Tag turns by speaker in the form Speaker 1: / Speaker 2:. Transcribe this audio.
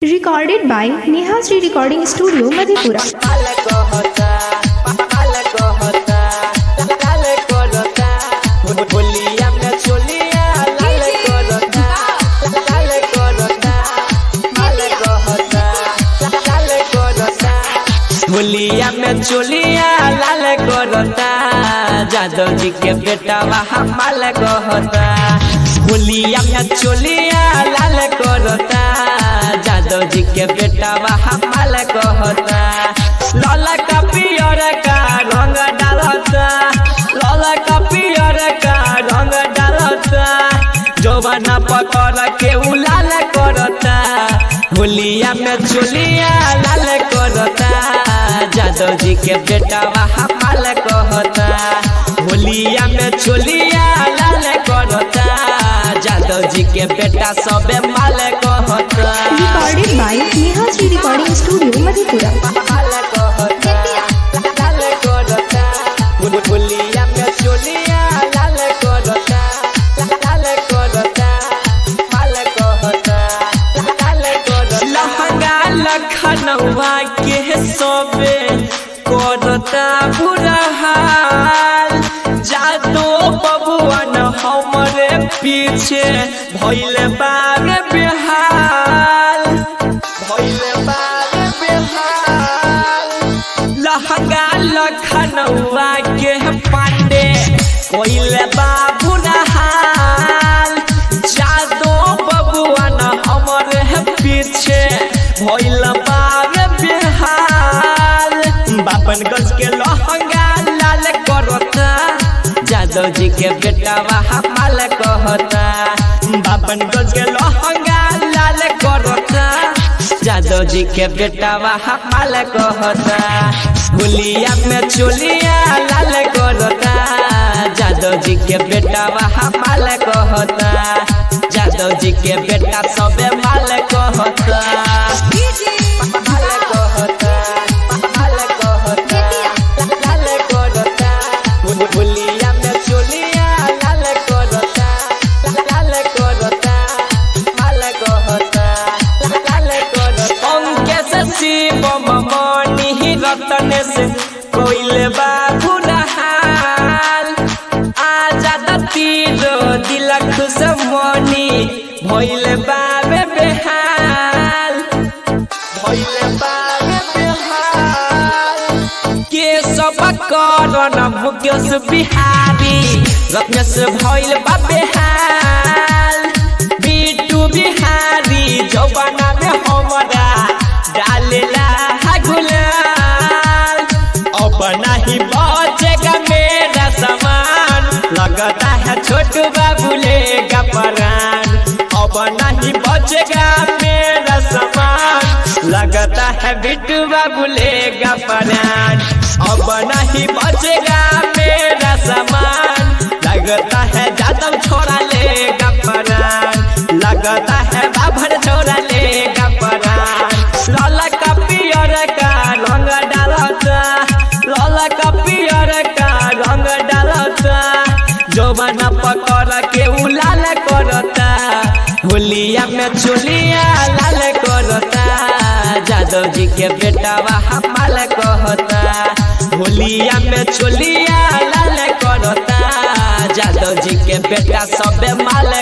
Speaker 1: Recorded by Neha Sri Recording Studio, Madhepura.
Speaker 2: होलिया में चोलिया लाल करता जादव जी के बेटा वहाँ माल कहता। होलिया में चोलिया लाल करता जादव जी के बेटा वहाँ माल कहता। लाला का पियर का रंग डालता, लाला का पियर का रंग डालता, जवाना पकड़ के लाल करता। होलिया में चोलिया लाल करता जादव जी के बेटा वहाँ माल कहता। होलिया में चोलिया लाल करता जादव जी के बेटा सबे माल कहता।
Speaker 1: Recorded by Neha Sri Recording Studio, Madhepura.
Speaker 2: होलिया में चोलिया लाल करता, लाल करता, माल कहता, लाल करता। लहंगा लखनऊआ के सबे करता बुरा हाल, जादो बबुआ न हमरे पीछे भइले बाग बेहाल, भइले बाग बेहाल। लहंगा लखनऊआ के पांडे कोइले बाबू नहाल, जादो बबुआ न हमरे पीछे भइले बाग बेहाल। बाबन गज के लहंगा लाल करता जादव जी के बेटा वहाँ माल कहता। बाबन गज के लहंगा लाल करता जादव जी के बेटा वहाँ माल कहता। होलिया में चोलिया लाल करता जादव जी के बेटा वहाँ माल कहता। जादव जी के बेटा सबे माल कहता, माल कहता, माल कहता, लाल करता। होलिया में चोलिया लाल करता, लाल करता, माल कहता, लाल करता। अंके से शिवम मणि रतन से कोइले बाबू नहाल, आजाद तीर दिलख से मणि भइले बाबे बेहाल, भइले बाबे बेहाल। के सब करण मुकेश बिहारी रत्नेश भइल बाबे हाल। बिट्टू बिहारी जवाना में हमरा डालेला गुलाल, अब नहीं बचेगा मेरा सामान, लगता है छोटू बाबू लेगा परान। अब नहीं बचेगा मेरा सामान, लगता है बिट्टू बाबू लेगा परान। अब नहीं बचेगा मेरा सामान, लगता है जादव छोड़ा लेगा परान, लगता है बाभर छोड़ा लेगा परान। लाला का पियर का रंग डालता, लाला का पियर का रंग डालता, जवाना पकड़ के लाल करता। होलिया में चोलिया लाल करता जादव जी के बेटा वहाँ माल कहता। होलिया में चोलिया लाल करता जादव जी के बेटा सबे माल